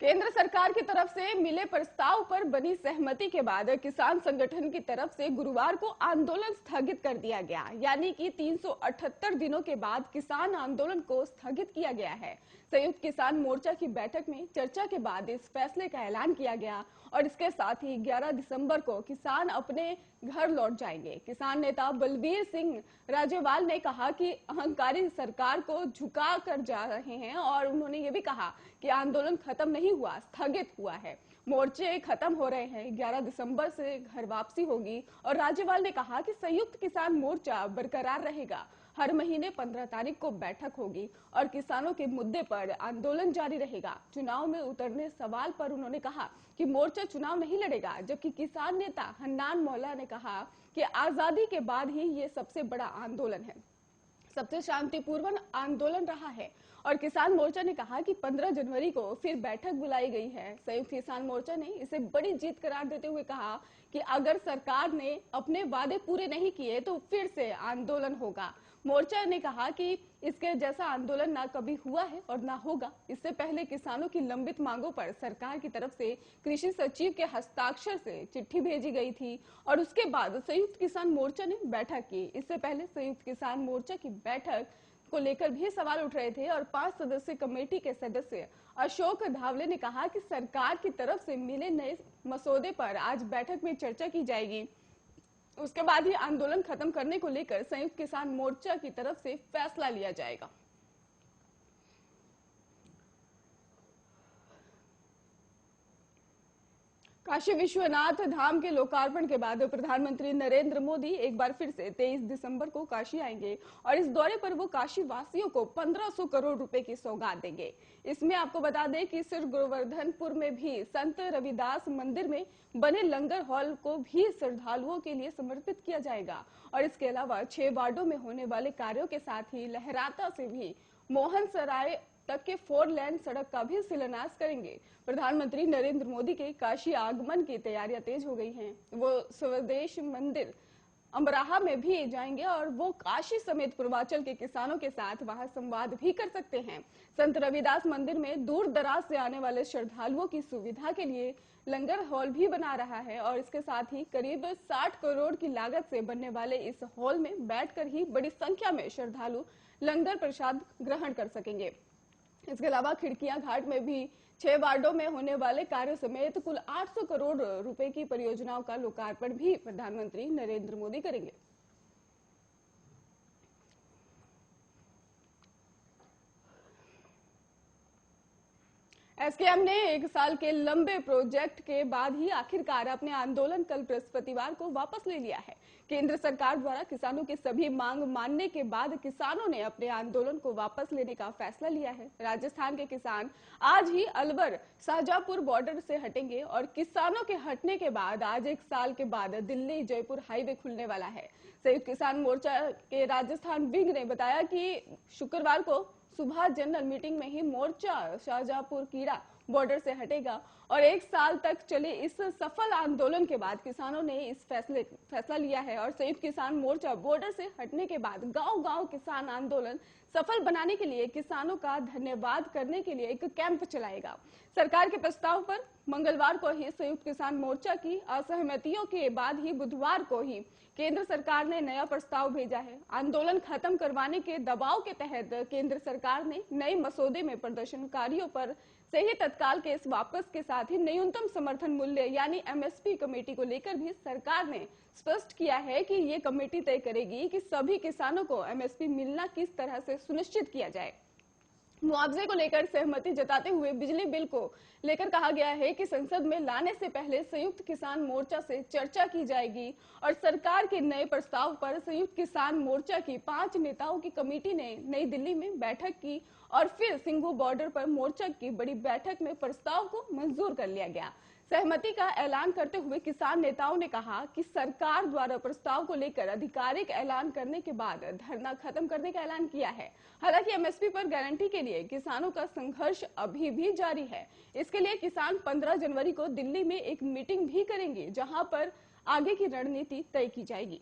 केंद्र सरकार की तरफ से मिले प्रस्ताव पर बनी सहमति के बाद किसान संगठन की तरफ से गुरुवार को आंदोलन स्थगित कर दिया गया। यानी कि 378 दिनों के बाद किसान आंदोलन को स्थगित किया गया है। संयुक्त किसान मोर्चा की बैठक में चर्चा के बाद इस फैसले का ऐलान किया गया और इसके साथ ही 11 दिसंबर को किसान अपने घर लौट जाएंगे। किसान नेता बलबीर सिंह राजेवाल ने कहा कि अहंकारी सरकार को झुका कर जा रहे हैं और उन्होंने ये भी कहा कि आंदोलन खत्म नहीं हुआ, स्थगित हुआ है। मोर्चे खत्म हो रहे हैं, 11 दिसंबर से घर वापसी होगी। और राजेवाल ने कहा कि संयुक्त किसान मोर्चा बरकरार रहेगा। हर महीने 15 तारीख को बैठक होगी और किसानों के मुद्दे पर आंदोलन जारी रहेगा। चुनाव में उतरने सवाल पर उन्होंने कहा कि मोर्चा चुनाव नहीं लड़ेगा, जबकि किसान नेता हन्नान मौला ने कहा कि आजादी के बाद ही ये सबसे बड़ा आंदोलन है, सबसे शांतिपूर्ण आंदोलन रहा है। और किसान मोर्चा ने कहा कि 15 जनवरी को फिर बैठक बुलाई गई है। संयुक्त किसान मोर्चा ने इसे बड़ी जीत करार देते हुए कहा कि अगर सरकार ने अपने वादे पूरे नहीं किए तो फिर से आंदोलन होगा। मोर्चा ने कहा कि इसके जैसा आंदोलन ना कभी हुआ है और ना होगा। इससे पहले किसानों की लंबित मांगों पर सरकार की तरफ से कृषि सचिव के हस्ताक्षर से चिट्ठी भेजी गई थी और उसके बाद संयुक्त किसान मोर्चा ने बैठक की। इससे पहले संयुक्त किसान मोर्चा की बैठक को लेकर भी सवाल उठ रहे थे और 5 सदस्यीय कमेटी के सदस्य अशोक धावले ने कहा कि सरकार की तरफ से मिले नए मसौदे पर आज बैठक में चर्चा की जाएगी। उसके बाद ही आंदोलन खत्म करने को लेकर संयुक्त किसान मोर्चा की तरफ से फैसला लिया जाएगा। काशी विश्वनाथ धाम के लोकार्पण के बाद प्रधानमंत्री नरेंद्र मोदी एक बार फिर से 23 दिसंबर को काशी आएंगे और इस दौरे पर वो काशी वासियों को 1500 करोड़ रुपए की सौगात देंगे। इसमें आपको बता दें कि सिर्फ गोवर्धनपुर में भी संत रविदास मंदिर में बने लंगर हॉल को भी श्रद्धालुओं के लिए समर्पित किया जाएगा और इसके अलावा 6 वार्डों में होने वाले कार्यों के साथ ही लहराता से भी मोहन सराय तक के 4 लेन सड़क का भी शिलान्यास करेंगे। प्रधानमंत्री नरेंद्र मोदी के काशी आगमन की तैयारियां तेज हो गई हैं। वो स्वदेश मंदिर अमराहा में भी जाएंगे और वो काशी समेत पूर्वांचल के किसानों के साथ वहां संवाद भी कर सकते हैं। संत रविदास मंदिर में दूर दराज से आने वाले श्रद्धालुओं की सुविधा के लिए लंगर हॉल भी बना रहा है और इसके साथ ही करीब 60 करोड़ की लागत से बनने वाले इस हॉल में बैठकर ही बड़ी संख्या में श्रद्धालु लंगर प्रसाद ग्रहण कर सकेंगे। इसके अलावा खिड़कियां घाट में भी 6 वार्डों में होने वाले कार्य समेत कुल 800 करोड़ रुपए की परियोजनाओं का लोकार्पण भी प्रधानमंत्री नरेंद्र मोदी करेंगे। एसकेएम ने 1 साल के लंबे प्रोजेक्ट के बाद ही आखिरकार अपने आंदोलन कल बृहस्पतिवार को वापस ले लिया है। केंद्र सरकार द्वारा किसानों की सभी मांग मानने के बाद किसानों ने अपने आंदोलन को वापस लेने का फैसला लिया है। राजस्थान के किसान आज ही अलवर शाहजहांपुर बॉर्डर से हटेंगे और किसानों के हटने के बाद आज 1 साल के बाद दिल्ली जयपुर हाईवे खुलने वाला है। संयुक्त किसान मोर्चा के राजस्थान विंग ने बताया कि शुक्रवार को सुबह जनरल मीटिंग में ही मोर्चा शाहजहांपुर कीड़ा बॉर्डर से हटेगा और 1 साल तक चले इस सफल आंदोलन के बाद किसानों ने इस फैसला लिया है और संयुक्त किसान मोर्चा बॉर्डर से हटने के बाद गांव-गांव किसान आंदोलन सफल बनाने के लिए किसानों का धन्यवाद करने के लिए एक कैंप चलाएगा। सरकार के प्रस्ताव पर मंगलवार को ही संयुक्त किसान मोर्चा की असहमतियों के बाद ही बुधवार को ही केंद्र सरकार ने नया प्रस्ताव भेजा है। आंदोलन खत्म करवाने के दबाव के तहत केंद्र सरकार ने नए मसौदे में प्रदर्शनकारियों पर से ही तत्काल केस वापस के साथ ही न्यूनतम समर्थन मूल्य यानी एमएसपी कमेटी को लेकर भी सरकार ने स्पष्ट किया है कि ये कमेटी तय करेगी कि सभी किसानों को एमएसपी मिलना किस तरह से सुनिश्चित किया जाए। मुआवजे को लेकर सहमति जताते हुए बिजली बिल को लेकर कहा गया है कि संसद में लाने से पहले संयुक्त किसान मोर्चा से चर्चा की जाएगी और सरकार के नए प्रस्ताव पर संयुक्त किसान मोर्चा की 5 नेताओं की कमेटी ने नई दिल्ली में बैठक की और फिर सिंघू बॉर्डर पर मोर्चा की बड़ी बैठक में प्रस्ताव को मंजूर कर लिया गया। सहमति का ऐलान करते हुए किसान नेताओं ने कहा कि सरकार द्वारा प्रस्ताव को लेकर आधिकारिक ऐलान करने के बाद धरना खत्म करने का ऐलान किया है। हालांकि एमएसपी पर गारंटी के लिए किसानों का संघर्ष अभी भी जारी है। इसके लिए किसान 15 जनवरी को दिल्ली में एक मीटिंग भी करेंगे, जहां पर आगे की रणनीति तय की जाएगी।